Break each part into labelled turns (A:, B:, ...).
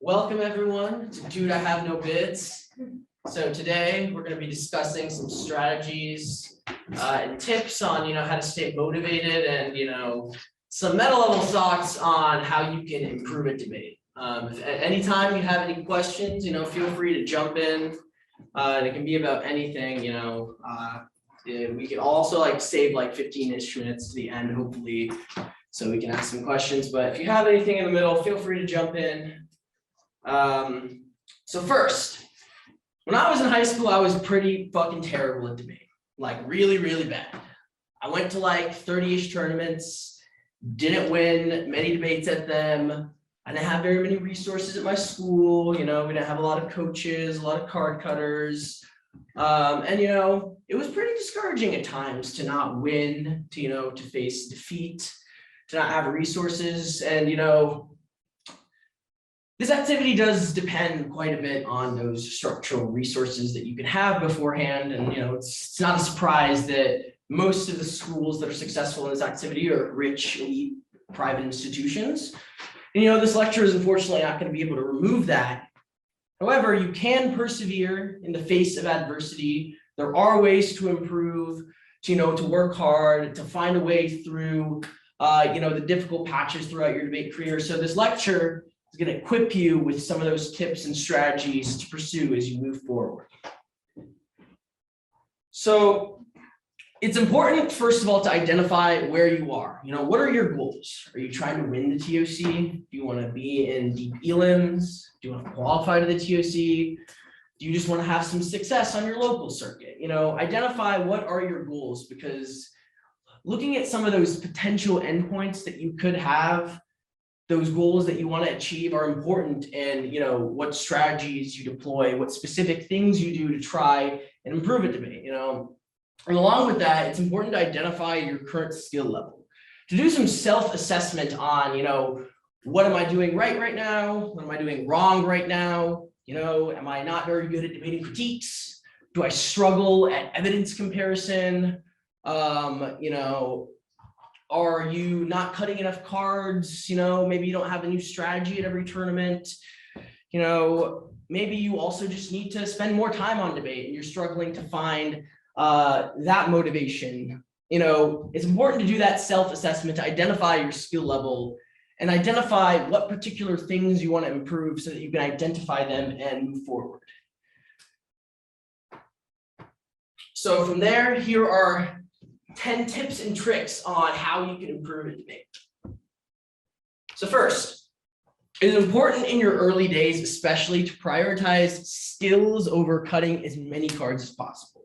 A: Welcome everyone to Dude, I Have No Bids. So today we're going to be discussing some strategies and tips on how to stay motivated and some meta level thoughts on how you can improve a debate. If at any time you have any questions, feel free to jump in. And it can be about anything. We can also save 15-ish minutes to the end, hopefully, so we can ask some questions. But if you have anything in the middle, feel free to jump in. So first, when I was in high school, I was pretty fucking terrible at debate, really, really bad. I went to 30-ish tournaments, didn't win many debates at them. I didn't have very many resources at my school. We didn't have a lot of coaches, a lot of card cutters. And it was pretty discouraging at times to not win, to face defeat, to not have resources. And, this activity does depend quite a bit on those structural resources that you can have beforehand. And, it's not a surprise that most of the schools that are successful in this activity are rich, elite, private institutions. And, this lecture is unfortunately not going to be able to remove that. However, you can persevere in the face of adversity. There are ways to improve, to work hard, to find a way through, the difficult patches throughout your debate career. So this lecture is going to equip you with some of those tips and strategies to pursue as you move forward. So it's important, first of all, to identify where you are. What are your goals? Are you trying to win the TOC? Do you want to be in deep elims? Do you want to qualify to the TOC? Do you just want to have some success on your local circuit? Identify what are your goals, because looking at some of those potential endpoints that you could have, those goals that you want to achieve are important, and what strategies you deploy, what specific things you do to try and improve a debate. And along with that, it's important to identify your current skill level, to do some self-assessment on, what am I doing right now? What am I doing wrong right now? Am I not very good at debating critiques? Do I struggle at evidence comparison? Are you not cutting enough cards? Maybe you don't have a new strategy at every tournament. Maybe you also just need to spend more time on debate and you're struggling to find that motivation. It's important to do that self-assessment to identify your skill level and identify what particular things you want to improve so that you can identify them and move forward. So from there, here are 10 tips and tricks on how you can improve a debate. So first, it is important in your early days, especially, to prioritize skills over cutting as many cards as possible.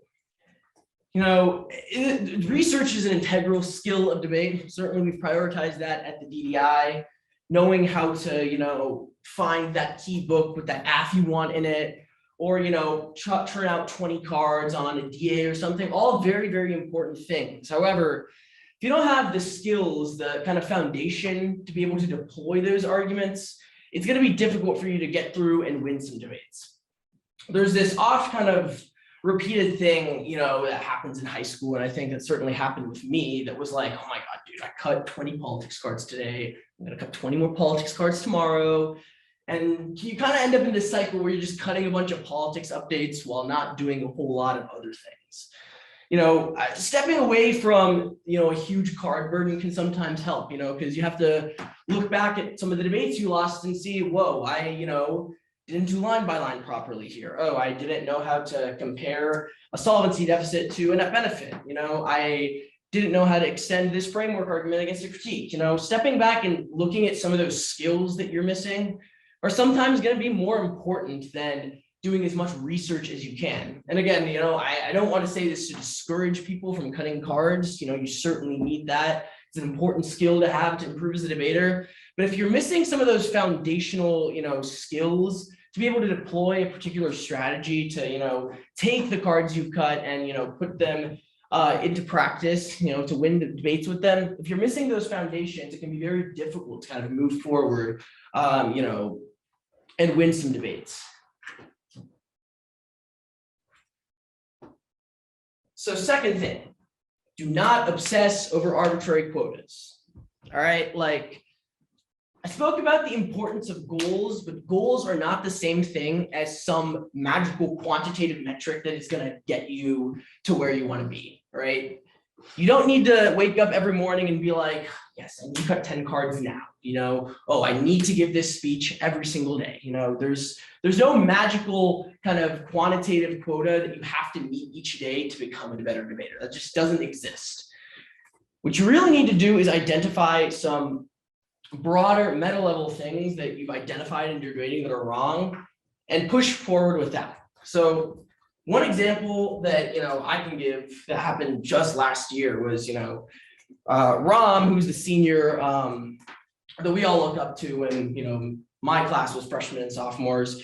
A: Research is an integral skill of debate. Certainly, we've prioritized that at the DDI, knowing how to, find that key book with that AF you want in it, or, turn out 20 cards on a DA or something, all very, very important things. However, if you don't have the skills, the kind of foundation to be able to deploy those arguments, it's going to be difficult for you to get through and win some debates. There's this oft kind of repeated thing, that happens in high school, and I think that certainly happened with me, that was like, oh my God, dude, I cut 20 politics cards today. I'm going to cut 20 more politics cards tomorrow. And you kind of end up in this cycle where you're just cutting a bunch of politics updates while not doing a whole lot of other things. Stepping away from, a huge card burden can sometimes help, because you have to look back at some of the debates you lost and see, whoa, I, didn't do line by line properly here. Oh, I didn't know how to compare a solvency deficit to a net benefit. I didn't know how to extend this framework argument against a critique. Stepping back and looking at some of those skills that you're missing are sometimes going to be more important than doing as much research as you can. And again, I don't want to say this to discourage people from cutting cards. You certainly need that. It's an important skill to have to improve as a debater. But if you're missing some of those foundational, skills to be able to deploy a particular strategy to, take the cards you've cut and, put them into practice, to win the debates with them. If you're missing those foundations, it can be very difficult to kind of move forward, and win some debates. So second thing, do not obsess over arbitrary quotas. All right, I spoke about the importance of goals, but goals are not the same thing as some magical quantitative metric that is going to get you to where you want to be, right? You don't need to wake up every morning and be like, yes, I need to cut 10 cards now, oh, I need to give this speech every single day. There's no magical kind of quantitative quota that you have to meet each day to become a better debater. That just doesn't exist. What you really need to do is identify some broader meta level things that you've identified in your grading that are wrong and push forward with that. So one example that I can give that happened just last year was Ram, who's the senior that we all look up to when my class was freshmen and sophomores.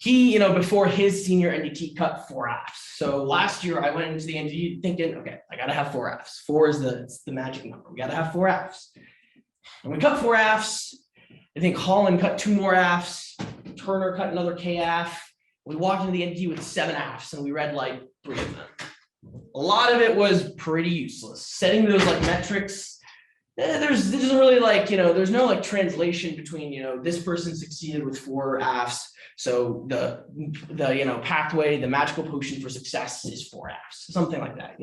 A: He before his senior NDT cut 4 Fs. So last year I went into the NDT thinking, okay, I gotta have 4 Fs. 4 is the magic number. We gotta have 4 Fs. And we cut 4 Fs. I think Holland cut 2 more Fs. Turner cut another KF. We walked into the NDT with 7 Fs and we read like 3 of them. A lot of it was pretty useless. Setting those like metrics, there's really there's no translation between this person succeeded with 4 Fs. So the pathway, the magical potion for success is 4 Fs, something like that.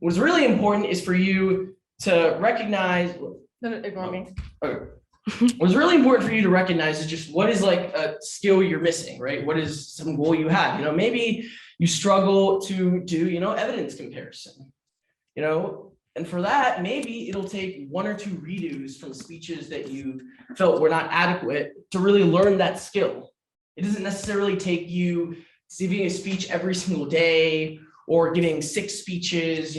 A: What's really important is for you to recognize.
B: No, ignore me.
A: Okay. What's really important for you to recognize is just what is like a skill you're missing, right? What is some goal you have? Maybe you struggle to do, evidence comparison, and for that, maybe it'll take 1 or 2 redos from speeches that you felt were not adequate to really learn that skill. It doesn't necessarily take you giving a speech every single day or giving 6 speeches,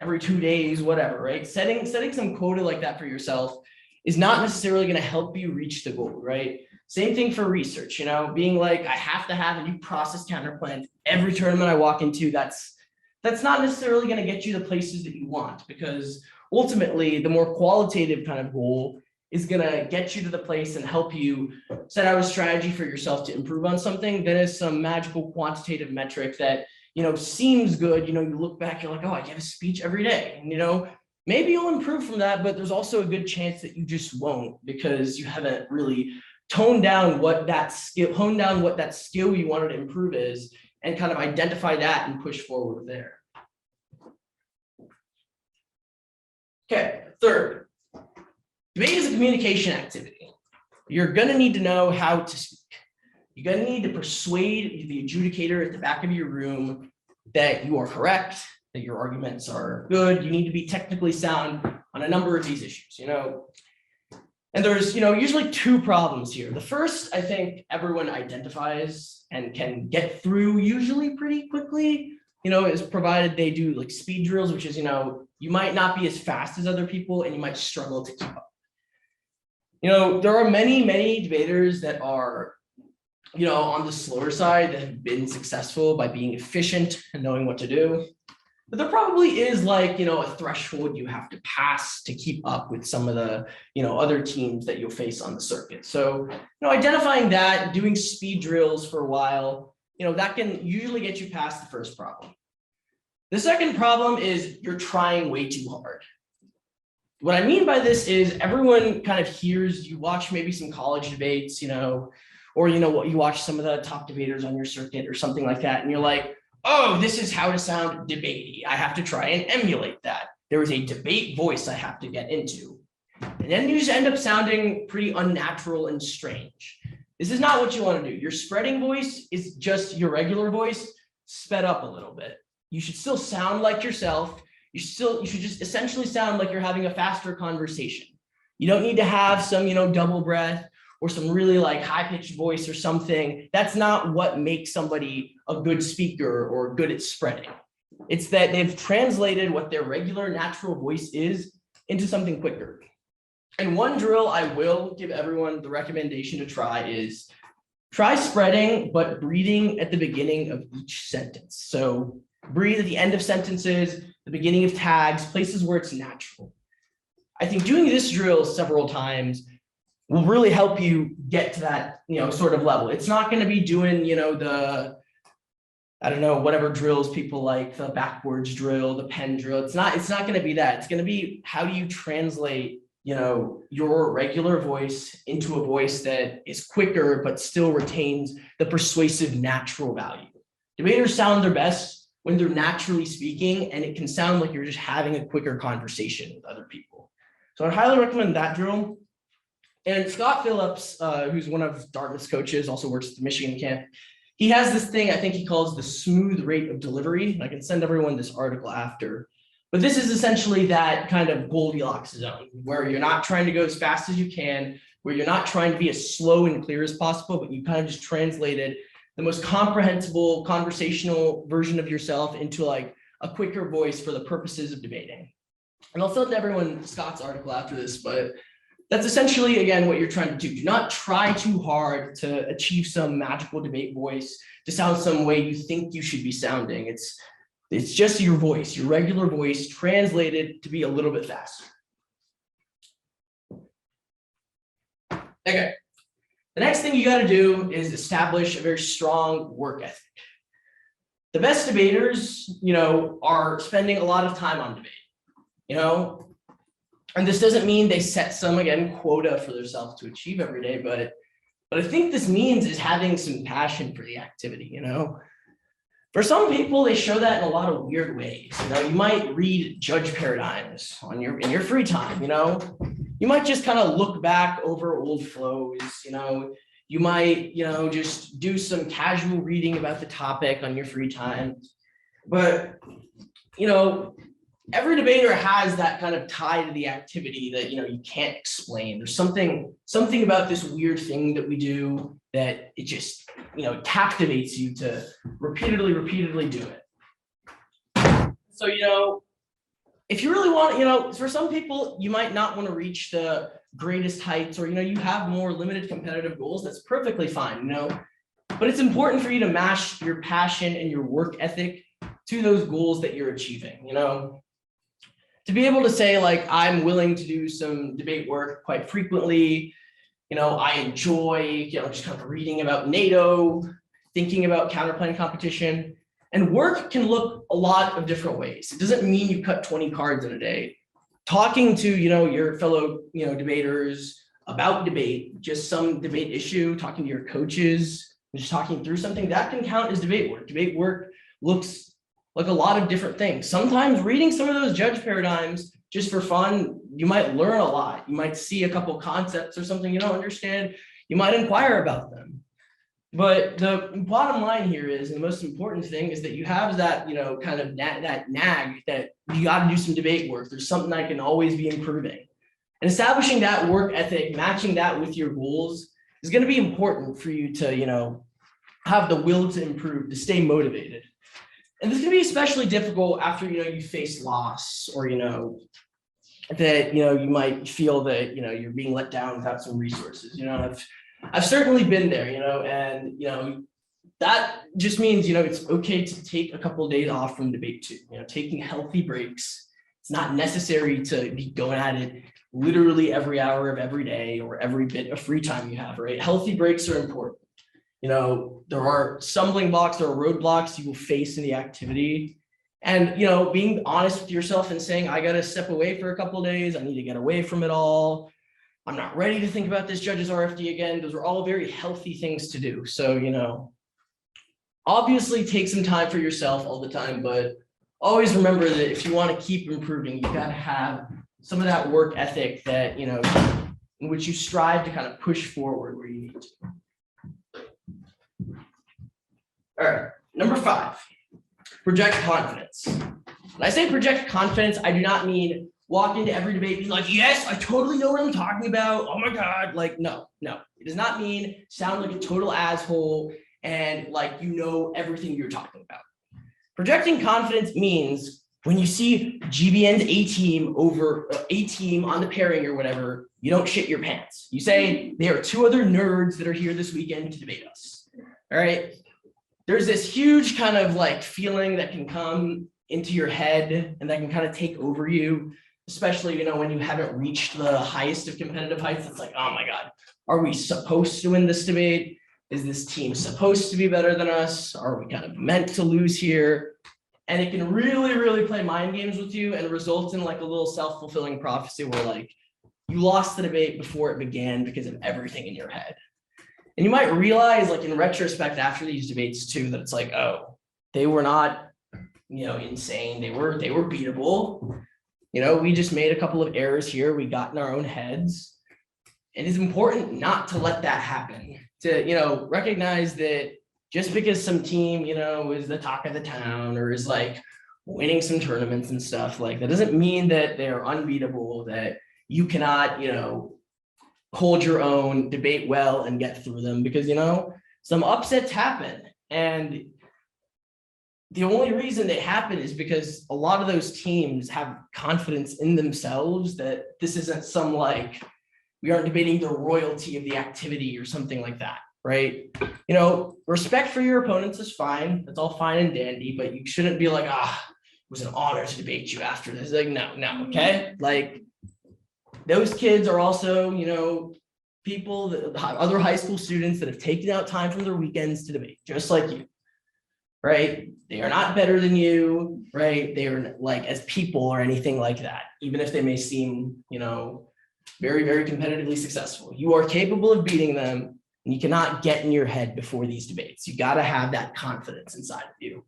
A: every 2 days, whatever, right? Setting some quota like that for yourself is not necessarily going to help you reach the goal, right? Same thing for research, being like, I have to have a new process counter plan every tournament I walk into. That's not necessarily going to get you the places that you want, because ultimately the more qualitative kind of goal is going to get you to the place and help you set out a strategy for yourself to improve on something that is some magical quantitative metric that seems good. You look back, you're like, oh, I give a speech every day. And, maybe you'll improve from that, but there's also a good chance that you just won't, because you haven't really honed down what that skill you wanted to improve is, and kind of identify that and push forward there. Okay, third, debate is a communication activity. You're gonna need to know how to speak. You're gonna need to persuade the adjudicator at the back of your room that you are correct, that your arguments are good. You need to be technically sound on a number of these issues, And there's, usually 2 problems here. The first, I think everyone identifies and can get through usually pretty quickly, is provided they do like speed drills, which is, you might not be as fast as other people and you might struggle to keep up. There are many debaters that are, on the slower side that have been successful by being efficient and knowing what to do. But there probably is a threshold you have to pass to keep up with some of the, other teams that you'll face on the circuit. So, identifying that, doing speed drills for a while, that can usually get you past the first problem. The second problem is you're trying way too hard. What I mean by this is everyone kind of hears, you watch maybe some college debates, or, you watch some of the top debaters on your circuit or something like that. And you're like, oh, this is how to sound debatey. I have to try and emulate that. There is a debate voice I have to get into. And then you just end up sounding pretty unnatural and strange. This is not what you want to do. Your spreading voice is just your regular voice sped up a little bit. You should still sound like yourself. You should just essentially sound like you're having a faster conversation. You don't need to have some, double breath or some really high-pitched voice or something. That's not what makes somebody a good speaker or good at spreading. It's that they've translated what their regular natural voice is into something quicker. And one drill I will give everyone the recommendation to try is try spreading, but breathing at the beginning of each sentence. So breathe at the end of sentences, the beginning of tags, places where it's natural. I think doing this drill several times will really help you get to that, sort of level. It's not going to be doing, whatever drills people like, the backwards drill, the pen drill. It's not going to be that. It's going to be, how do you translate your regular voice into a voice that is quicker, but still retains the persuasive natural value. Debaters sound their best when they're naturally speaking, and it can sound like you're just having a quicker conversation with other people. So I'd highly recommend that drill. And Scott Phillips, who's one of Dartmouth's coaches, also works at the Michigan camp. He has this thing I think he calls the smooth rate of delivery. I can send everyone this article after. But this is essentially that kind of Goldilocks zone where you're not trying to go as fast as you can, where you're not trying to be as slow and clear as possible, but you kind of just translated the most comprehensible conversational version of yourself into like a quicker voice for the purposes of debating. And I'll send everyone Scott's article after this, but that's essentially, again, what you're trying to do. Do not try too hard to achieve some magical debate voice, to sound some way you think you should be sounding. It's just your voice, your regular voice, translated to be a little bit faster. Okay. The next thing you got to do is establish a very strong work ethic. The best debaters, are spending a lot of time on debate, and this doesn't mean they set some, again, quota for themselves to achieve every day, but I think this means is having some passion for the activity, For some people, they show that in a lot of weird ways. You might read judge paradigms in your free time, You might just kind of look back over old flows, You might, just do some casual reading about the topic on your free time. But, every debater has that kind of tie to the activity that, you can't explain. There's something about this weird thing that we do that it just, captivates you to repeatedly do it. So, if you really want, for some people, you might not want to reach the greatest heights, or, you have more limited competitive goals. That's perfectly fine, but it's important for you to match your passion and your work ethic to those goals that you're achieving, To be able to say, like, I'm willing to do some debate work quite frequently, I enjoy, just kind of reading about NATO, thinking about counterplanning competition, and work can look a lot of different ways. It doesn't mean you cut 20 cards in a day. Talking to, your fellow, debaters about debate, just some debate issue, talking to your coaches, just talking through something, that can count as debate work. Debate work looks like a lot of different things. Sometimes reading some of those judge paradigms just for fun, you might learn a lot. You might see a couple concepts or something you don't understand. You might inquire about them. But the bottom line here is, and the most important thing is that you have that, kind of that nag that you got to do some debate work. There's something that can always be improving. And establishing that work ethic, matching that with your goals is going to be important for you to, have the will to improve, to stay motivated. And this can be especially difficult after, you face loss, or, that, you might feel that, you're being let down without some resources. I've certainly been there, and, that just means, it's okay to take a couple of days off from debate too, taking healthy breaks. It's not necessary to be going at it literally every hour of every day or every bit of free time you have, right? Healthy breaks are important. There are stumbling blocks, there are roadblocks you will face in the activity. And, being honest with yourself and saying, I got to step away for a couple of days. I need to get away from it all. I'm not ready to think about this judge's RFD again. Those are all very healthy things to do. So, obviously take some time for yourself all the time, but always remember that if you want to keep improving, you got to have some of that work ethic that, in which you strive to kind of push forward where you need to. All right, number 5, project confidence. When I say project confidence, I do not mean walk into every debate being like, yes, I totally know what I'm talking about. Oh my God, no. It does not mean sound like a total asshole and like everything you're talking about. Projecting confidence means when you see GBN's A team on the pairing or whatever, you don't shit your pants. You say, there are 2 other nerds that are here this weekend to debate us. All right. There's this huge kind of like feeling that can come into your head and that can kind of take over you, especially, when you haven't reached the highest of competitive heights. It's like, oh my God, are we supposed to win this debate? Is this team supposed to be better than us? Are we kind of meant to lose here? And it can really, really play mind games with you and result in like a little self-fulfilling prophecy where like, you lost the debate before it began because of everything in your head. And you might realize, like in retrospect after these debates too, that it's like, oh, they were not, insane. They were beatable. We just made a couple of errors here. We got in our own heads. It is important not to let that happen. To, recognize that just because some team, is the talk of the town or is like winning some tournaments and stuff, like that doesn't mean that they're unbeatable, that you cannot, hold your own, debate well and get through them, because, some upsets happen. And the only reason they happen is because a lot of those teams have confidence in themselves that this isn't some like, we aren't debating the royalty of the activity or something like that, right? Respect for your opponents is fine. That's all fine and dandy, but you shouldn't be like, it was an honor to debate you after this. Like, no, okay? Like, those kids are also, people, other high school students that have taken out time from their weekends to debate, just like you, right? They are not better than you, right? They are like as people or anything like that, even if they may seem, very, very competitively successful. You are capable of beating them, and you cannot get in your head before these debates. You got to have that confidence inside of you.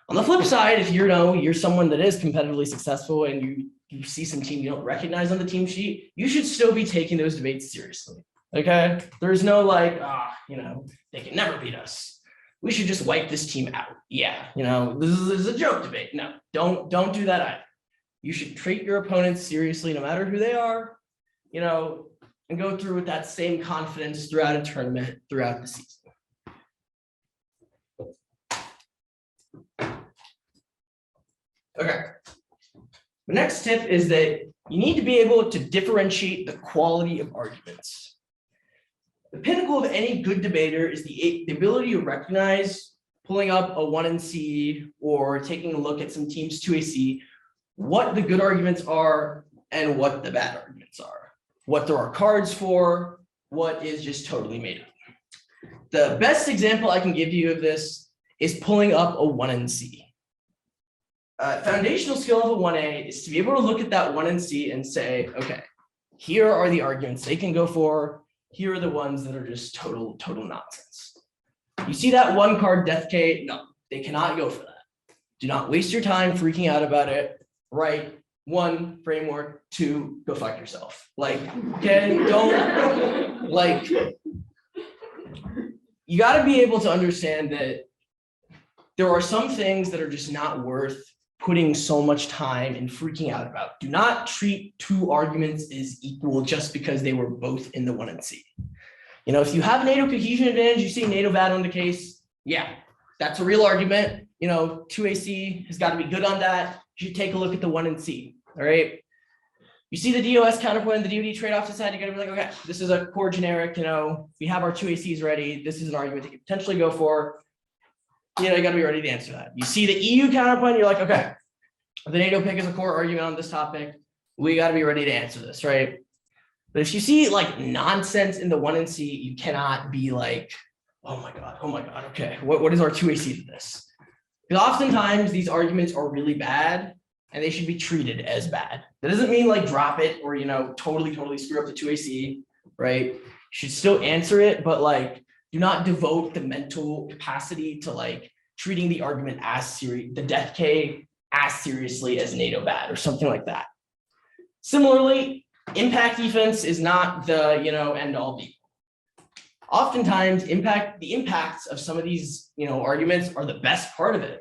A: On the flip side, if you're someone that is competitively successful and you see some team you don't recognize on the team sheet, you should still be taking those debates seriously. Okay? There's no like, they can never beat us. We should just wipe this team out. Yeah, this is a joke debate. No, don't do that either. You should treat your opponents seriously, no matter who they are, and go through with that same confidence throughout a tournament, throughout the season. Okay. The next tip is that you need to be able to differentiate the quality of arguments. The pinnacle of any good debater is the ability to recognize, pulling up a 1NC or taking a look at some teams 2AC, what the good arguments are and what the bad arguments are, what there are cards for, what is just totally made up. The best example I can give you of this is pulling up a 1NC. Foundational skill of a 1A is to be able to look at that 1NC and say, okay, here are the arguments they can go for. Here are the ones that are just total nonsense. You see that one card Death K? No, they cannot go for that. Do not waste your time freaking out about it. Right? 1, framework. 2, go fuck yourself. Like, okay, don't, like, you got to be able to understand that there are some things that are just not worth putting so much time and freaking out about. Do not treat 2 arguments as equal just because they were both in the 1NC. If you have NATO cohesion advantage, you see NATO bad on the case, yeah, that's a real argument. 2AC has got to be good on that. You should take a look at the 1NC, all right? You see the DOS counterpoint, the DoD trade-off side, you got to be like, okay, this is a core generic, we have our 2ACs ready. This is an argument that you potentially go for. You got to be ready to answer that. You see the EU counterpoint, you're like, okay, the NATO pick is a core argument on this topic. We got to be ready to answer this, right? But if you see like nonsense in the 1NC, you cannot be like, oh my God, okay, what is our 2AC to this? Because oftentimes these arguments are really bad and they should be treated as bad. That doesn't mean like drop it or, totally screw up the 2AC, right? You should still answer it, but like, do not devote the mental capacity to like treating the argument as serious, the Death K as seriously as NATO bad or something like that. Similarly, impact defense is not the end all be. Oftentimes, the impacts of some of these arguments are the best part of it.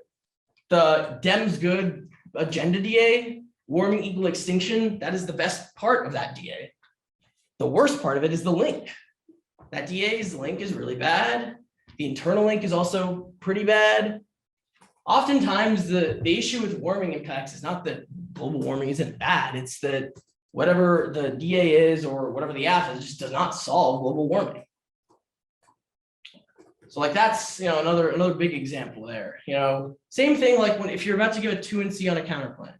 A: The Dems good agenda DA, warming equal extinction, that is the best part of that DA. The worst part of it is the link. That DA's link is really bad. The internal link is also pretty bad. Oftentimes, the issue with warming impacts is not that global warming isn't bad. It's that whatever the DA is or whatever the AF is just does not solve global warming. So like that's another big example there. Same thing like if you're about to give a 2NC on a counterplan.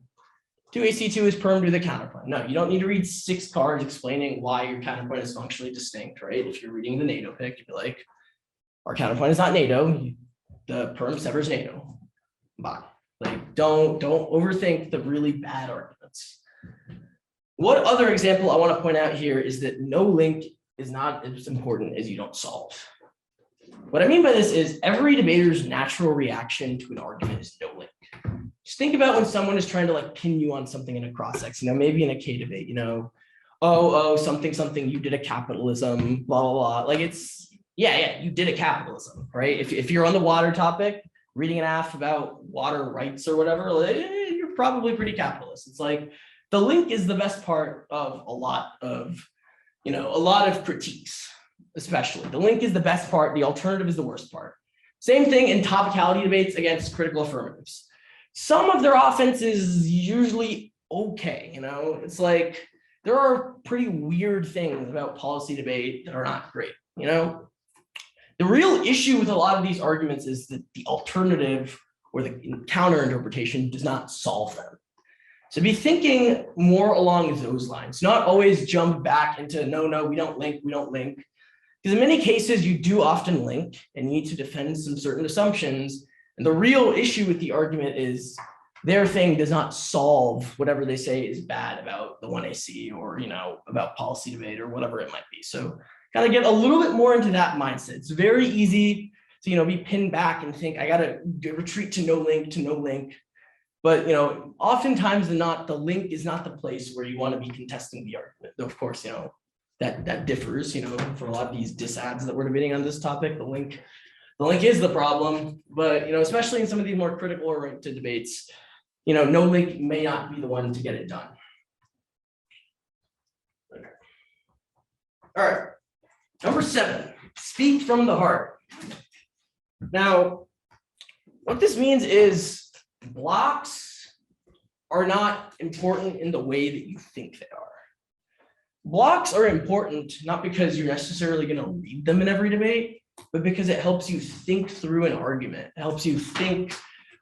A: 2AC2 is permed with a counterplan. No, you don't need to read 6 cards explaining why your counterplan is functionally distinct, right? If you're reading the NATO pick, you'd be like, our counterplan is not NATO. The perm severs NATO. Bye. Like, don't overthink the really bad arguments. One other example I want to point out here is that no link is not as important as you don't solve. What I mean by this is every debater's natural reaction to an argument is no link. Just think about when someone is trying to like pin you on something in a cross-sex, maybe in a K debate, something, you did a capitalism, blah, blah, blah. Like you did a capitalism, right? If you're on the water topic, reading an AF about water rights or whatever, you're probably pretty capitalist. It's like the link is the best part of a lot of critiques, especially. The link is the best part. The alternative is the worst part. Same thing in topicality debates against critical affirmatives. Some of their offense is usually okay. It's like there are pretty weird things about policy debate that are not great. The real issue with a lot of these arguments is that the alternative or the counter interpretation does not solve them. So be thinking more along those lines, not always jump back into no, we don't link. Because in many cases, you do often link and need to defend some certain assumptions. And the real issue with the argument is their thing does not solve whatever they say is bad about the 1AC or, about policy debate or whatever it might be. So kind of get a little bit more into that mindset. It's very easy to, be pinned back and think, I got to retreat to no link. But, oftentimes the link is not the place where you want to be contesting the argument. Though, of course, that differs, for a lot of these disads that we're debating on this topic, the link is the problem, but, especially in some of these more critical oriented debates, no link may not be the one to get it done. Okay. All right. Number 7, speak from the heart. Now, what this means is blocks are not important in the way that you think they are. Blocks are important not because you're necessarily going to read them in every debate, but because it helps you think through an argument. It helps you think,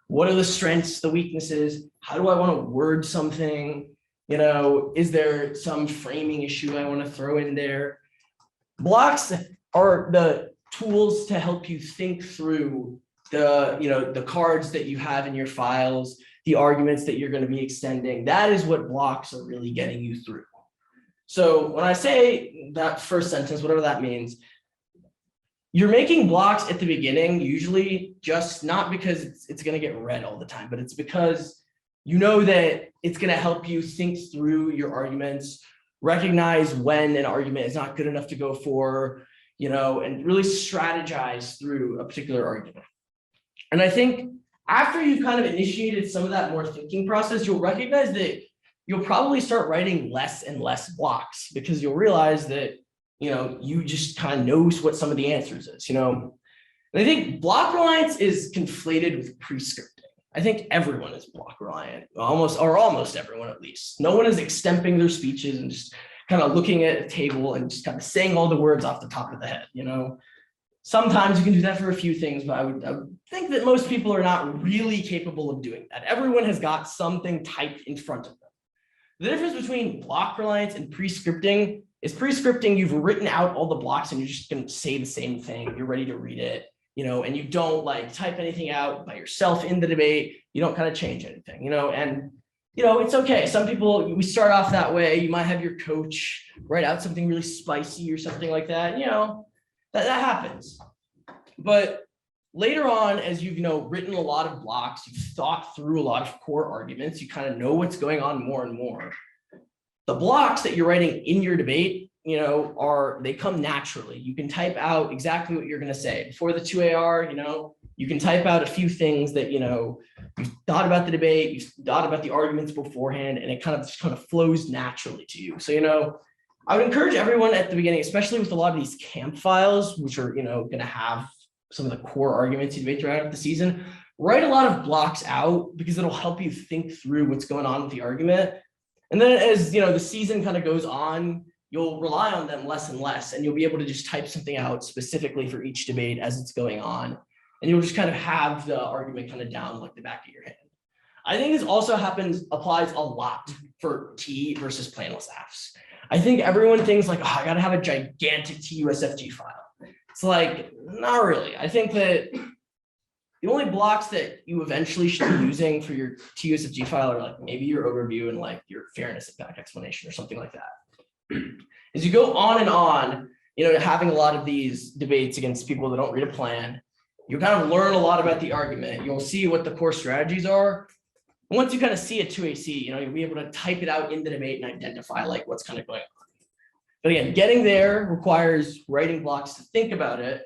A: what are the strengths, the weaknesses? How do I want to word something? Is there some framing issue I want to throw in there? Blocks are the tools to help you think through the cards that you have in your files, the arguments that you're going to be extending. That is what blocks are really getting you through. So when I say that first sentence, whatever that means, you're making blocks at the beginning, usually just not because it's going to get read all the time, but it's because that it's going to help you think through your arguments, recognize when an argument is not good enough to go for, and really strategize through a particular argument. And I think after you've kind of initiated some of that more thinking process, you'll recognize that you'll probably start writing less and less blocks because you'll realize that, you just kind of knows what some of the answers is, And I think block reliance is conflated with prescripting. I think everyone is block reliant, almost everyone at least. No one is extemping their speeches and just kind of looking at a table and just kind of saying all the words off the top of the head, Sometimes you can do that for a few things, but I would think that most people are not really capable of doing that. Everyone has got something typed in front of them. The difference between block reliance and prescripting is prescripting, you've written out all the blocks and you're just going to say the same thing. You're ready to read it, and you don't type anything out by yourself in the debate. You don't kind of change anything, and it's okay. Some people, we start off that way. You might have your coach write out something really spicy or something like that. That happens. But later on, as you've written a lot of blocks, you've thought through a lot of core arguments, you kind of know what's going on more and more. The blocks that you're writing in your debate, they come naturally. You can type out exactly what you're going to say. Before the 2AR, you can type out a few things that, you've thought about the debate, you've thought about the arguments beforehand, and it kind of flows naturally to you. So, I would encourage everyone at the beginning, especially with a lot of these camp files, which are, going to have some of the core arguments you debate throughout the season, write a lot of blocks out because it'll help you think through what's going on with the argument. And then as, the season kind of goes on, you'll rely on them less and less, and you'll be able to just type something out specifically for each debate as it's going on. And you'll just kind of have the argument kind of down like the back of your hand. I think this also applies a lot for T versus planless AFs. I think everyone thinks I got to have a gigantic TUSFG file. It's not really. I think that The only blocks that you eventually should be using for your TUSFG file are like maybe your overview and like your fairness impact explanation or something like that. As you go on and on, having a lot of these debates against people that don't read a plan, you kind of learn a lot about the argument. You'll see what the core strategies are. And once you kind of see a 2AC, you'll be able to type it out in the debate and identify like what's kind of going on. But again, getting there requires writing blocks to think about it.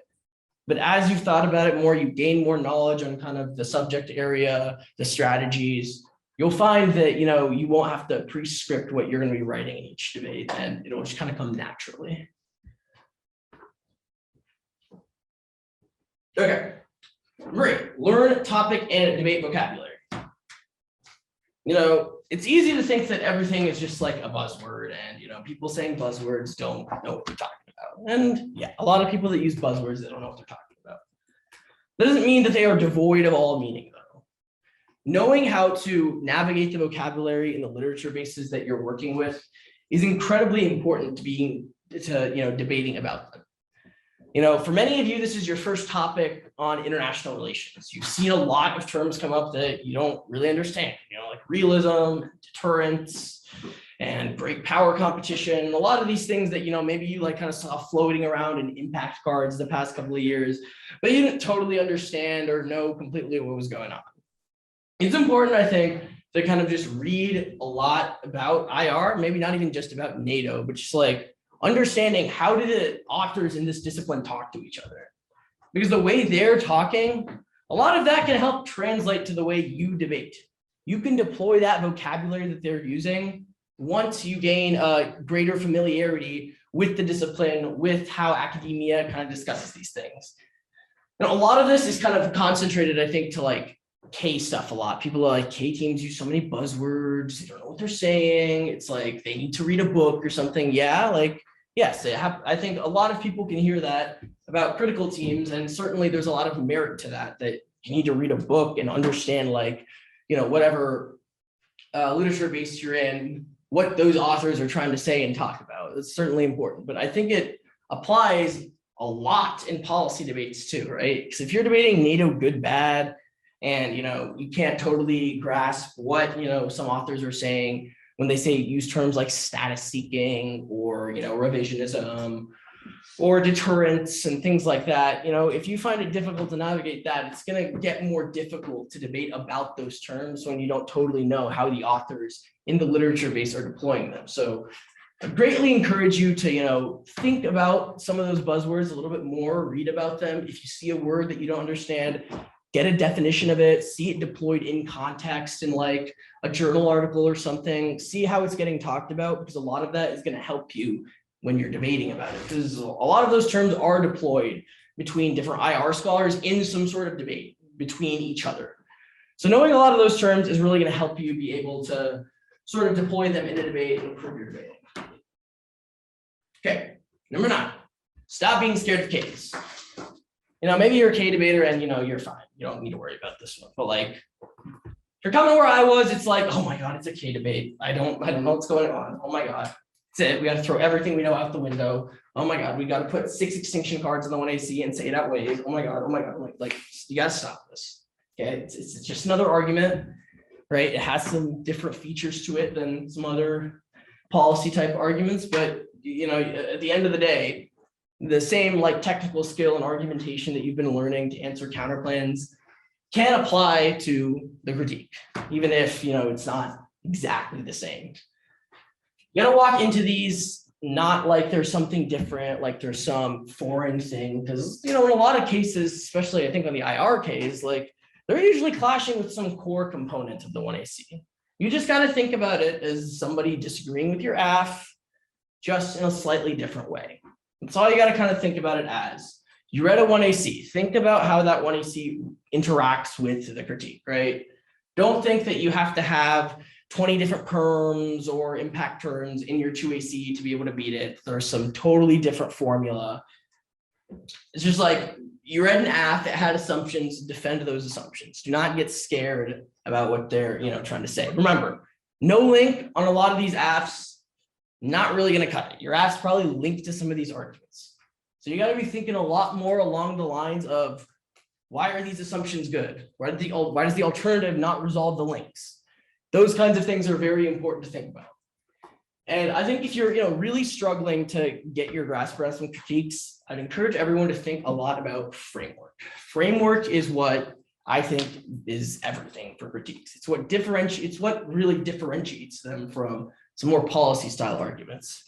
A: But as you've thought about it more, you gain more knowledge on kind of the subject area, the strategies. You'll find that, you won't have to pre-script what you're going to be writing in each debate, and it'll just kind of come naturally. Okay, great. Learn topic and debate vocabulary. It's easy to think that everything is just like a buzzword, and people saying buzzwords don't know what they're talking about. And yeah, a lot of people that use buzzwords, they don't know what they're talking about. That doesn't mean that they are devoid of all meaning, though. Knowing how to navigate the vocabulary in the literature bases that you're working with is incredibly important to debating about them. For many of you, this is your first topic on international relations. You've seen a lot of terms come up that you don't really understand, like realism, deterrence, and great power competition. A lot of these things that, maybe you kind of saw floating around in impact cards the past couple of years, but you didn't totally understand or know completely what was going on. It's important, I think, to kind of just read a lot about IR, maybe not even just about NATO, but just like understanding how do the authors in this discipline talk to each other? Because the way they're talking, a lot of that can help translate to the way you debate. You can deploy that vocabulary that they're using once you gain a greater familiarity with the discipline, with how academia kind of discusses these things. And a lot of this is kind of concentrated, I think, to like K stuff a lot. People are like, K teams use so many buzzwords, they don't know what they're saying. It's like they need to read a book or something. Yeah, like, yes, I think a lot of people can hear that about critical teams, and certainly there's a lot of merit to that you need to read a book and understand like, whatever literature base you're in, what those authors are trying to say and talk about. It's certainly important, but I think it applies a lot in policy debates too, right? Because if you're debating NATO good, bad, and you can't totally grasp what some authors are saying when they say use terms like status seeking or revisionism or deterrence and things like that, if you find it difficult to navigate that, it's going to get more difficult to debate about those terms when you don't totally know how the authors in the literature base are deploying them. So I greatly encourage you to think about some of those buzzwords a little bit more, read about them. If you see a word that you don't understand, get a definition of it, see it deployed in context in like a journal article or something, see how it's getting talked about, because a lot of that is going to help you when you're debating about it. Because a lot of those terms are deployed between different IR scholars in some sort of debate between each other. So knowing a lot of those terms is really going to help you be able to sort of deploy them in a debate and improve your debating. Okay, number 9, stop being scared of Ks. Maybe you're a K debater and you're fine. You don't need to worry about this one. But like, if you're coming where I was, it's like, oh my God, it's a K debate. I don't know what's going on. Oh my God. That's it. We got to throw everything we know out the window. Oh my God, we got to put 6 extinction cards in the 1AC and say it outweighs. Oh my God, oh my God. Like you got to stop this. Okay, it's just another argument, right? It has some different features to it than some other policy type arguments, but at the end of the day, the same like technical skill and argumentation that you've been learning to answer counterplans can apply to the critique, even if it's not exactly the same. You gotta walk into these not like there's something different, like there's some foreign thing, because in a lot of cases, especially I think on the IR case, like they're usually clashing with some core component of the 1AC. You just got to think about it as somebody disagreeing with your AF, just in a slightly different way. That's all you got to kind of think about it as. You read a 1AC, think about how that 1AC interacts with the critique, right? Don't think that you have to have 20 different perms or impact terms in your 2AC to be able to beat it. There's some totally different formula. It's just like you read an AF that had assumptions, defend those assumptions. Do not get scared about what they're trying to say. Remember, no link on a lot of these AFs, not really going to cut it. Your AF's probably linked to some of these arguments. So you got to be thinking a lot more along the lines of Why are these assumptions good? Why does the alternative not resolve the links? Those kinds of things are very important to think about. And I think if you're really struggling to get your grasp around some critiques, I'd encourage everyone to think a lot about framework. Framework is what I think is everything for critiques. It's what really differentiates them from some more policy style arguments.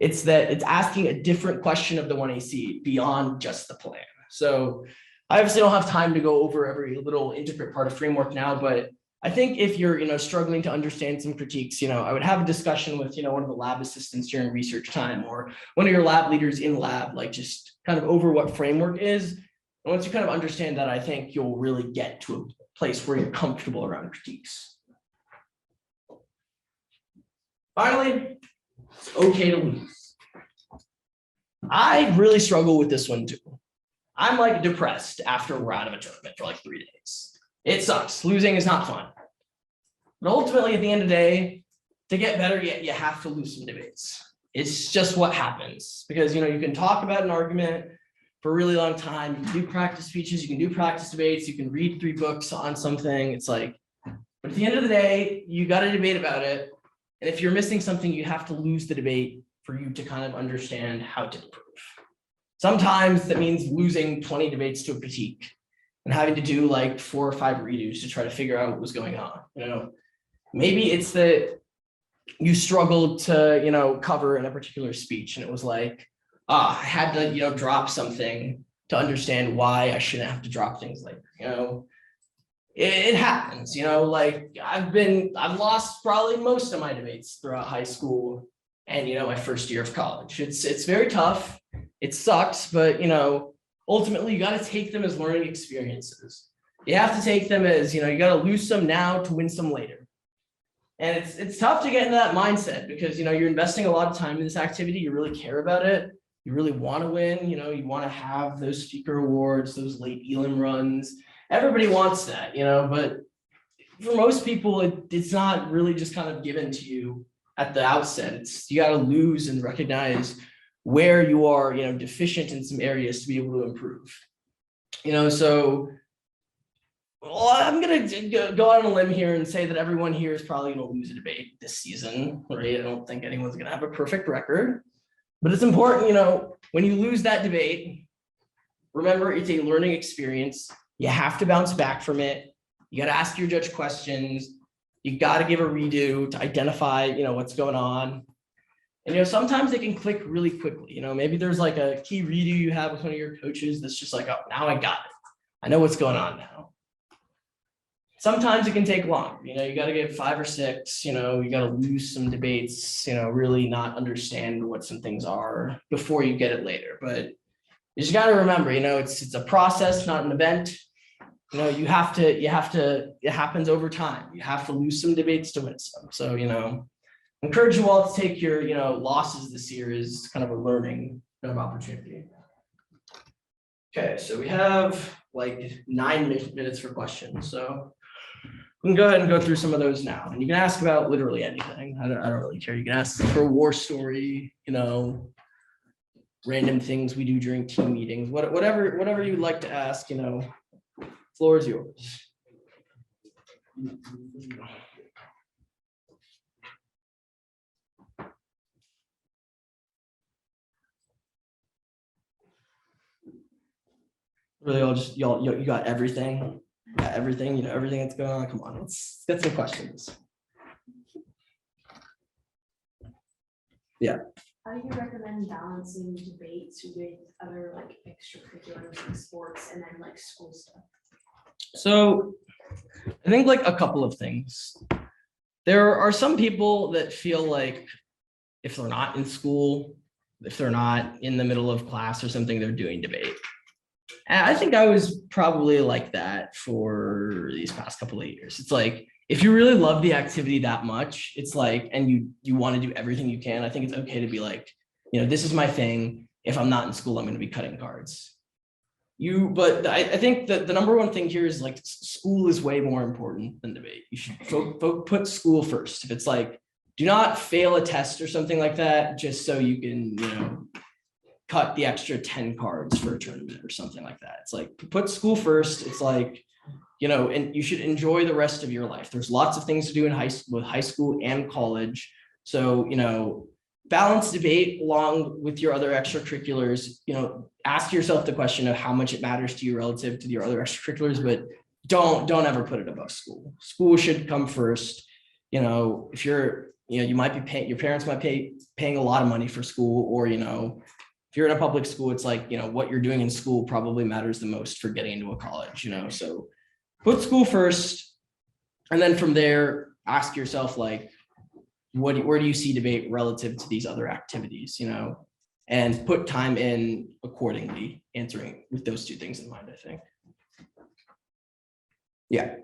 A: It's asking a different question of the 1AC beyond just the plan. So I obviously don't have time to go over every little intricate part of framework now, but I think if you're struggling to understand some critiques, I would have a discussion with one of the lab assistants during research time, or one of your lab leaders in lab, like just kind of over what framework is. And once you kind of understand that, I think you'll really get to a place where you're comfortable around critiques. Finally, it's okay to lose. I really struggle with this one too. I'm like depressed after we're out of a tournament for like 3 days. It sucks. Losing is not fun. But ultimately, at the end of the day, to get better, you have to lose some debates. It's just what happens, because you can talk about an argument for a really long time. You can do practice speeches, you can do practice debates, you can read 3 books on something. It's like, but at the end of the day, you got to debate about it. And if you're missing something, you have to lose the debate for you to kind of understand how to improve. Sometimes that means losing 20 debates to a critique and having to do like 4 or 5 redos to try to figure out what was going on. Maybe it's that you struggled to, cover in a particular speech, and it was like, I had to, drop something to understand why I shouldn't have to drop things later. It happens, like I've lost probably most of my debates throughout high school and, my first year of college. It's very tough. It sucks, but, ultimately you got to take them as learning experiences. You have to take them as, you got to lose some now to win some later. And it's tough to get into that mindset because, you're investing a lot of time in this activity. You really care about it. You really want to win. You want to have those speaker awards, those late elim runs. Everybody wants that, but for most people, it's not really just kind of given to you at the outset. You got to lose and recognize where you are, deficient in some areas to be able to improve. So well, I'm going to go out on a limb here and say that everyone here is probably going to lose a debate this season, right? I don't think anyone's going to have a perfect record, but it's important, when you lose that debate, remember it's a learning experience. You have to bounce back from it. You got to ask your judge questions. You got to give a redo to identify, what's going on. And, sometimes they can click really quickly. Maybe there's like a key redo you have with one of your coaches that's just like, oh, now I got it. I know what's going on now. Sometimes it can take longer. You got to get 5 or 6, you got to lose some debates, really not understand what some things are before you get it later. But you just got to remember, it's a process, not an event. It happens over time. You have to lose some debates to win some. So, encourage you all to take your, losses this year as kind of a learning kind of opportunity. Okay, so we have like 9 minutes for questions. So we can go ahead and go through some of those now. And you can ask about literally anything. I don't really care. You can ask for a war story, random things we do during team meetings, whatever you'd like to ask, floor is yours. Really, you got everything. Yeah, everything, everything that's going on. Come on, let's get some questions. Yeah.
B: How do you recommend balancing debates with other like extracurriculars like sports and then like school stuff?
A: So I think like a couple of things. There are some people that feel like if they're not in school, if they're not in the middle of class or something, they're doing debate. And I think I was probably like that for these past couple of years. It's like, if you really love the activity that much, it's like, and you want to do everything you can, I think it's okay to be like, this is my thing. If I'm not in school, I'm going to be cutting cards. But I think that the number one thing here is like school is way more important than debate. You should put school first. If it's like, do not fail a test or something like that, just so you can, cut the extra 10 cards for a tournament or something like that. It's like put school first. It's like, and you should enjoy the rest of your life. There's lots of things to do in high school and college. So, balance debate along with your other extracurriculars. Ask yourself the question of how much it matters to you relative to your other extracurriculars, but don't ever put it above school. School should come first. If you might be paying, your parents might paying a lot of money for school, or, if you're in a public school, it's like, what you're doing in school probably matters the most for getting into a college, so put school first. And then from there, ask yourself, like, where do you see debate relative to these other activities, and put time in accordingly, answering with those two things in mind, I think. Yeah.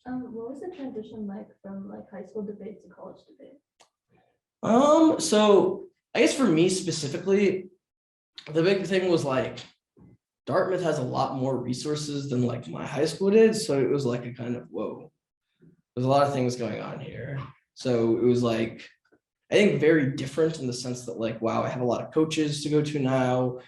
B: What was the transition like from like high school debate to college debate?
A: So I guess for me specifically, the big thing was like Dartmouth has a lot more resources than like my high school did. So it was like a kind of, whoa, there's a lot of things going on here. So it was like, I think very different in the sense that like, wow, I have a lot of coaches to go to now.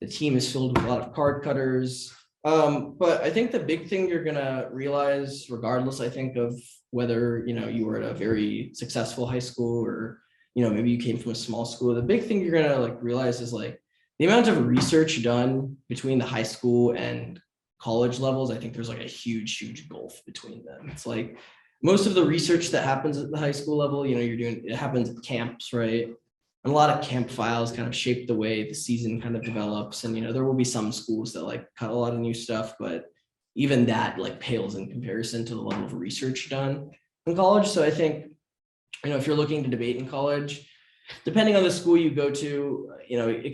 A: The team is filled with a lot of card cutters. But I think the big thing you're gonna realize, regardless, I think, of whether you were at a very successful high school or maybe you came from a small school, the big thing you're gonna like realize is like the amount of research done between the high school and college levels. I think there's like a huge gulf between them. It's like most of the research that happens at the high school level, it happens at camps, right? And a lot of camp files kind of shape the way the season kind of develops. And, there will be some schools that like cut a lot of new stuff, but even that like pales in comparison to the level of research done in college. So I think, if you're looking to debate in college, depending on the school you go to,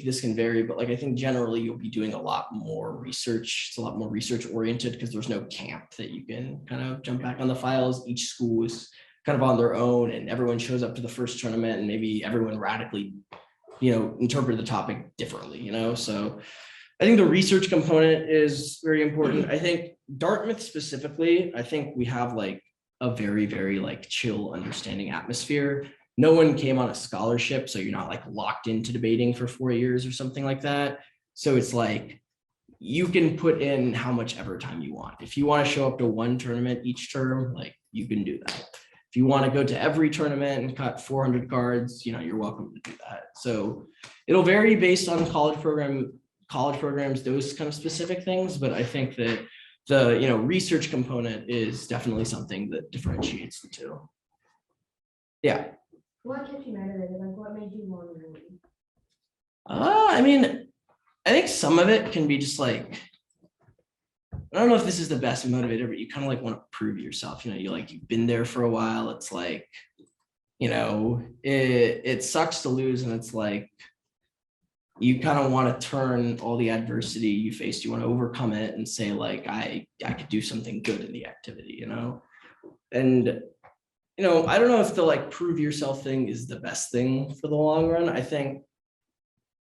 A: this can vary, but like, I think generally you'll be doing a lot more research. It's a lot more research oriented because there's no camp that you can kind of jump back on the files. Each school is kind of on their own, and everyone shows up to the first tournament, and maybe everyone radically, interpret the topic differently, So I think the research component is very important. I think Dartmouth specifically, I think we have like a very like chill, understanding atmosphere. No one came on a scholarship, so you're not like locked into debating for 4 years or something like that. So it's like you can put in how much ever time you want. If you want to show up to one tournament each term, like you can do that. If you want to go to every tournament and cut 400 cards, you're welcome to do that. So it'll vary based on college programs, those kind of specific things. But I think that the research component is definitely something that differentiates the two. Yeah.
B: What kept you motivated? Like, what made you want to read?
A: I think some of it can be just like, I don't know if this is the best motivator, but you kind of like want to prove yourself. You've been there for a while. It's like, it sucks to lose, and it's like you kind of want to turn all the adversity you faced. You want to overcome it and say like, I could do something good in the activity, and I don't know if the like prove yourself thing is the best thing for the long run. I think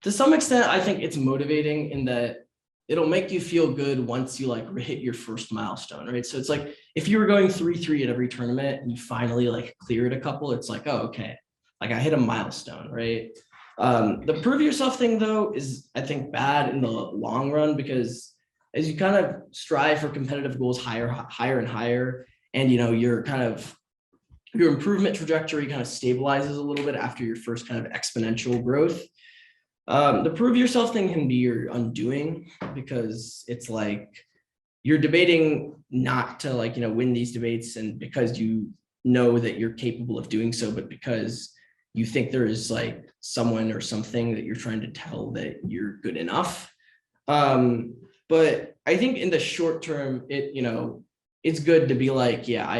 A: to some extent, I think it's motivating in that it'll make you feel good once you like hit your first milestone, right? So it's like if you were going 3-3 at every tournament and you finally like cleared a couple, it's like, oh, okay, like I hit a milestone, right? The prove yourself thing though is, I think, bad in the long run, because as you kind of strive for competitive goals higher and higher, and your improvement trajectory kind of stabilizes a little bit after your first kind of exponential growth. The prove yourself thing can be your undoing, because it's like you're debating not to like, win these debates and because you know that you're capable of doing so, but because you think there is like someone or something that you're trying to tell that you're good enough. But I think in the short term, it's good to be like, yeah,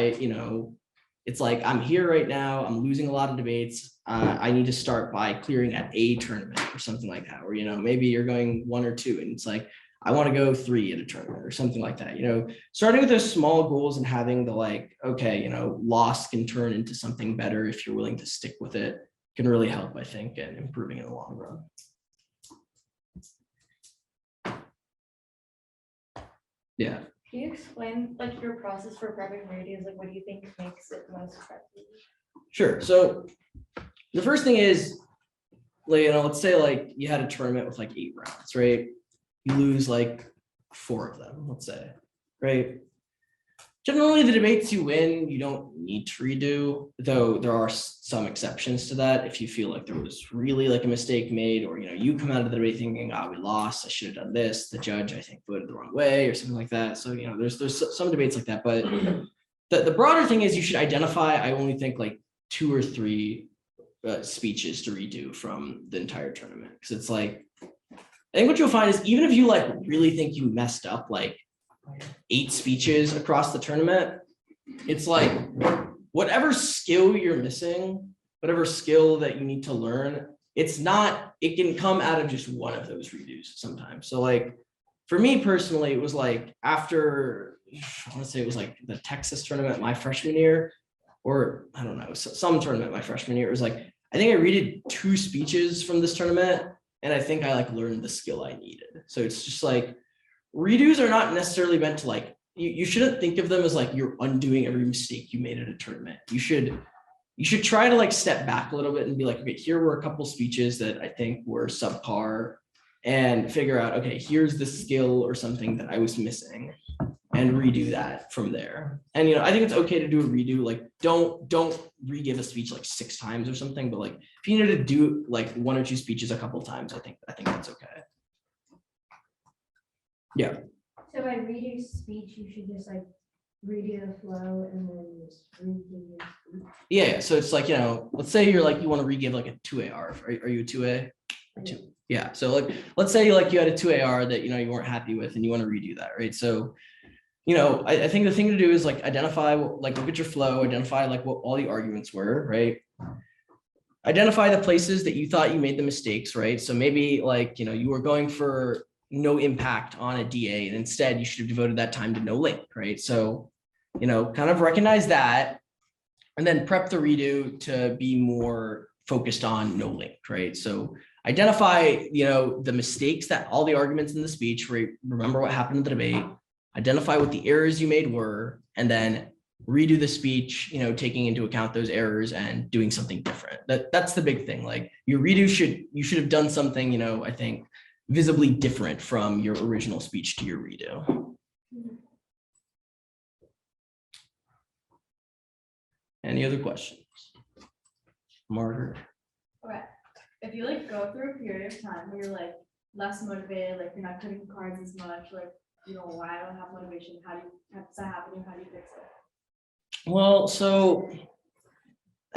A: it's like, I'm here right now, I'm losing a lot of debates. I need to start by clearing at a tournament or something like that. Or, maybe you're going 1 or 2 and it's like, I want to go 3 at a tournament or something like that. Starting with those small goals and having the like, okay, loss can turn into something better if you're willing to stick with it, can really help, I think, in improving in the long run. Yeah.
C: Can you explain like your process for prepping radios? Like, what do you think makes it most effective?
A: Sure. So the first thing is like, let's say like you had a tournament with like 8 rounds, right? You lose like 4 of them, let's say, right? Generally, the debates you win, you don't need to redo, though there are some exceptions to that. If you feel like there was really like a mistake made, or you come out of the debate thinking, we lost, I should have done this, the judge, I think, voted the wrong way, or something like that. So, there's some debates like that. But the broader thing is you should identify, I only think like 2 or 3 speeches to redo from the entire tournament. Because it's like, I think what you'll find is even if you like really think you messed up like 8 speeches across the tournament, it's like whatever skill you're missing, whatever skill that you need to learn, it can come out of just one of those redos sometimes. So like for me personally, it was like after, I want to say it was like the Texas tournament my freshman year, or I don't know, some tournament my freshman year. It was like, I think I redid 2 speeches from this tournament, and I think I like learned the skill I needed. So it's just like, redos are not necessarily meant to like, you shouldn't think of them as like you're undoing every mistake you made at a tournament. You should try to like step back a little bit and be like, okay, here were a couple speeches that I think were subpar, and figure out, okay, here's the skill or something that I was missing, and redo that from there. And I think it's okay to do a redo. Like don't re-give a speech like 6 times or something, but like if you need to do like 1 or 2 speeches a couple times, I think that's okay. Yeah.
D: So by redo speech, you should just like redo the flow and then just redo your speech.
A: Yeah. So it's like, let's say you're like, you want to re-give like a 2AR. Are you a 2A? Or 2? Yeah. So like, let's say like you had a 2AR that, you weren't happy with and you want to redo that, right? So, I think the thing to do is like identify, like look at your flow, identify like what all the arguments were, right? Identify the places that you thought you made the mistakes, right? So maybe like, you were going for no impact on a DA, and instead you should have devoted that time to no link, right? So, kind of recognize that, and then prep the redo to be more focused on no link, right? So identify, the mistakes that all the arguments in the speech, right? Remember what happened in the debate, identify what the errors you made were, and then redo the speech, taking into account those errors and doing something different. That's the big thing. Like your redo you should have done something, I think, visibly different from your original speech to your redo. Any other questions? Margaret?
C: Okay, if you like go through a period of time where you're like less motivated, like you're not cutting cards as much, like why I don't have motivation, how does that happen? How do you fix it?
A: Well, so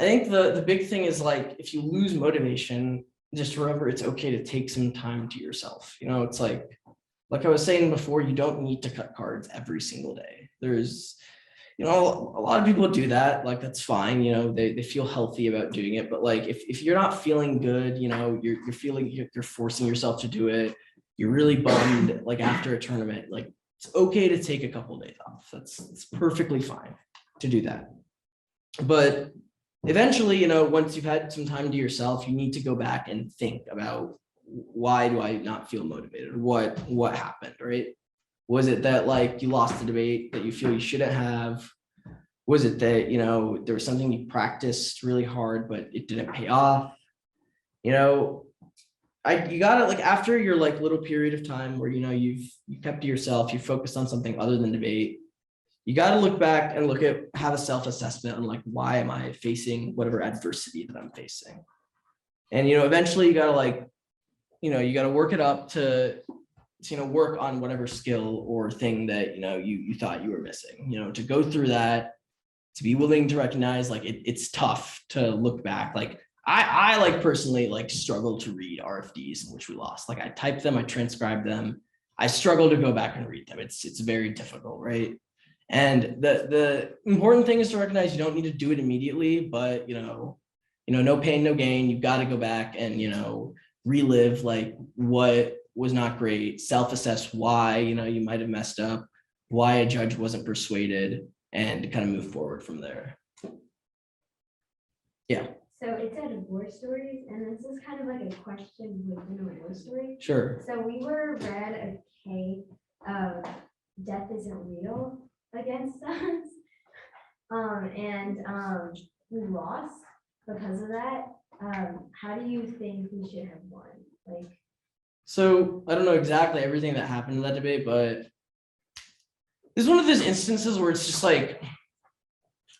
A: I think the big thing is like, if you lose motivation, just remember it's okay to take some time to yourself. It's like I was saying before, you don't need to cut cards every single day. There's, a lot of people do that. Like, that's fine. They feel healthy about doing it. But like, if you're not feeling good, you're feeling you're forcing yourself to do it. You're really bummed, like after a tournament, like it's okay to take a couple of days off. It's perfectly fine to do that. But eventually, once you've had some time to yourself, you need to go back and think about, why do I not feel motivated? What happened, right? Was it that like you lost the debate that you feel you shouldn't have? Was it that, there was something you practiced really hard, but it didn't pay off? You gotta, like, after your like little period of time where, you kept to yourself, you focused on something other than debate, you got to look back and have a self-assessment on like, why am I facing whatever adversity that I'm facing? And, eventually you got to like, you got to work it up to work on whatever skill or thing that, you thought you were missing, to go through that, to be willing to recognize like it's tough to look back. Like I like personally like struggle to read RFDs in which we lost. Like I type them, I transcribe them. I struggle to go back and read them. It's very difficult, right? And the important thing is to recognize you don't need to do it immediately, but no pain, no gain. You've got to go back and relive like what was not great, self-assess why you might have messed up, why a judge wasn't persuaded, and kind of move forward from there. Yeah.
D: So it said war stories, and this is kind of like a question within a war story.
A: Sure.
D: So we were read a case of death isn't real against us. And we lost because of that. how do you think we should have won? Like,
A: So I don't know exactly everything that happened in that debate, but this is one of those instances where it's just like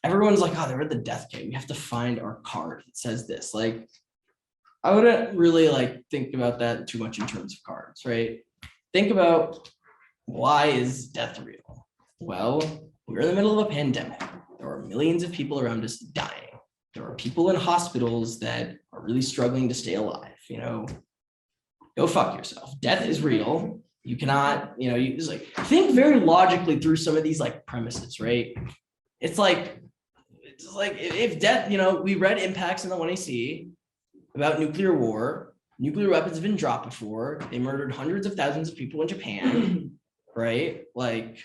A: everyone's like, oh, they read the death kit. We have to find our card that says this. Like, I wouldn't really like think about that too much in terms of cards, right? Think about, why is death real? Well, we're in the middle of a pandemic. There are millions of people around us dying. There are people in hospitals that are really struggling to stay alive, you know. Go fuck yourself. Death is real. You cannot, you know, you just like think very logically through some of these like premises, right? It's like if death, you know, we read impacts in the 1AC about nuclear war. Nuclear weapons have been dropped before. They murdered hundreds of thousands of people in Japan, right? Like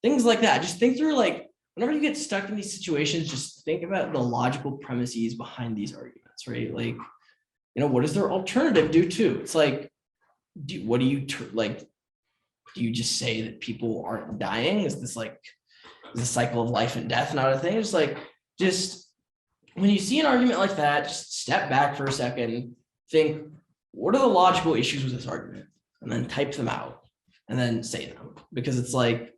A: things like that. Just think through, like, whenever you get stuck in these situations, just think about the logical premises behind these arguments, right? Like, you know, what does their alternative do too? It's like, what do you like? Do you just say that people aren't dying? Is this like, is the cycle of life and death not a thing? It's like, just when you see an argument like that, just step back for a second, think, what are the logical issues with this argument? And then type them out and then say them, because it's like,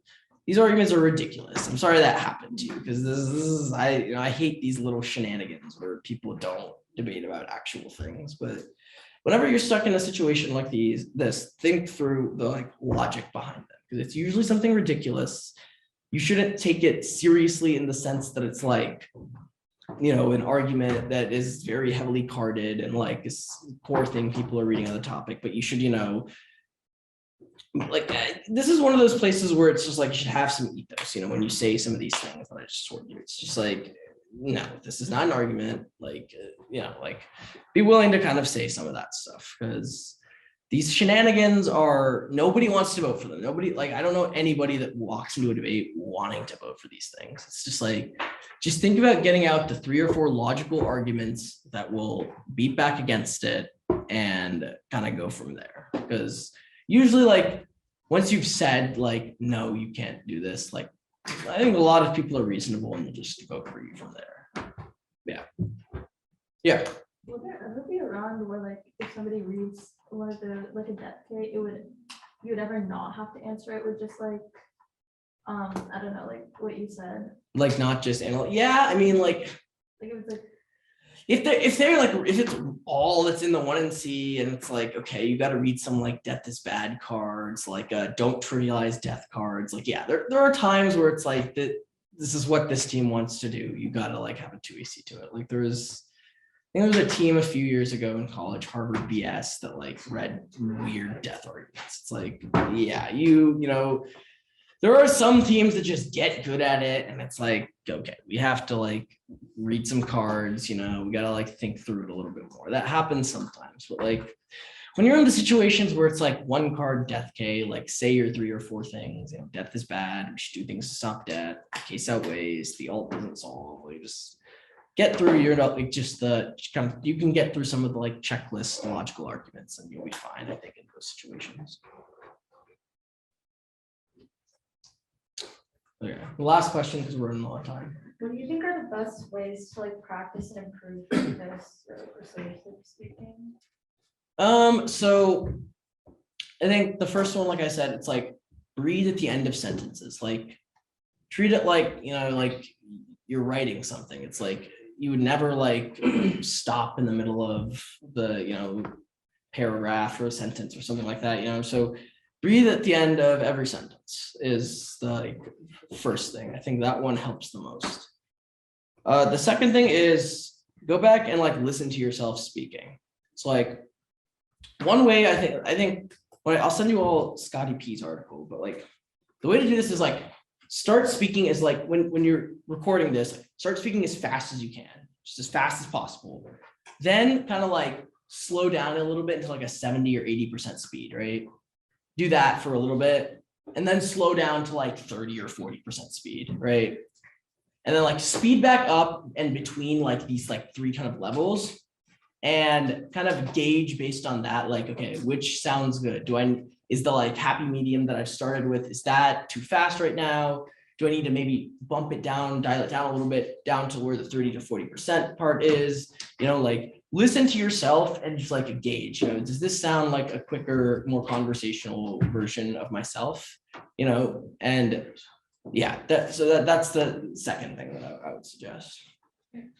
A: these arguments are ridiculous. I'm sorry that happened to you, because this is I hate these little shenanigans where people don't debate about actual things. But whenever you're stuck in a situation like this, think through the like logic behind them, because it's usually something ridiculous. You shouldn't take it seriously in the sense that it's like, you know, an argument that is very heavily carded and like this poor thing people are reading on the topic. But you should, you know, like this is one of those places where it's just like you should have some ethos, you know, when you say some of these things that I just told you. It's just like, no, this is not an argument. Like, you know, like be willing to kind of say some of that stuff, because these shenanigans are, nobody wants to vote for them. Nobody, like, I don't know anybody that walks into a debate wanting to vote for these things. It's just like, just think about getting out the 3 or 4 logical arguments that will beat back against it and kind of go from there. Because usually, like, once you've said like, no, you can't do this, like, I think a lot of people are reasonable and they'll just vote for you from there. Yeah. Yeah.
C: Will there ever be around where like if somebody reads one of the like a death kit, you would ever not have to answer it with just like I don't know, like what you said.
A: Like not just analyze. Yeah, I mean, like
C: Like it was like
A: if they're like, if it's all that's in the 1NC and it's like, okay, you got to read some like death is bad cards, like don't trivialize death cards. Like, yeah, there are times where it's like that. This is what this team wants to do. You got to like have a 2AC to it. Like there was a team a few years ago in college, Harvard BS, that like read weird death arguments. It's like, yeah, you know, there are some teams that just get good at it, and it's like, okay, we have to like read some cards, you know, we gotta like think through it a little bit more. That happens sometimes, but like when you're in the situations where it's like 1 card death K, like say your 3 or 4 things, you know, death is bad, we should do things to stop death, case outweighs, the alt doesn't solve, like just get through your like just the kind of, you can get through some of the like checklist logical arguments and you'll be fine, I think, in those situations. Okay, the last question, because we're running a lot of time.
C: what do you think are the best ways to like practice and improve this or persuasive speaking?
A: So I think the first one, like I said, it's like breathe at the end of sentences, like treat it like, you know, like you're writing something. It's like you would never like stop in the middle of the, you know, paragraph or a sentence or something like that, you know. So breathe at the end of every sentence is the like first thing. I think that one helps the most. The second thing is go back and like listen to yourself speaking. It's like one way I think well, I'll send you all Scotty P's article, but like the way to do this is like start speaking as like when you're recording this, like, start speaking as fast as you can, just as fast as possible. Then kind of like slow down a little bit into like a 70 or 80% speed, right? Do that for a little bit and then slow down to like 30 or 40% speed, right? And then like speed back up and between like these like 3 kind of levels and kind of gauge based on that, like, okay, which sounds good? Is the like happy medium that I've started with, is that too fast right now? Do I need to maybe bump it down, dial it down a little bit down to where the 30 to 40% part is? you know, like listen to yourself and just like gauge, you know, does this sound like a quicker, more conversational version of myself? You know, and yeah, that's the second thing that I would suggest.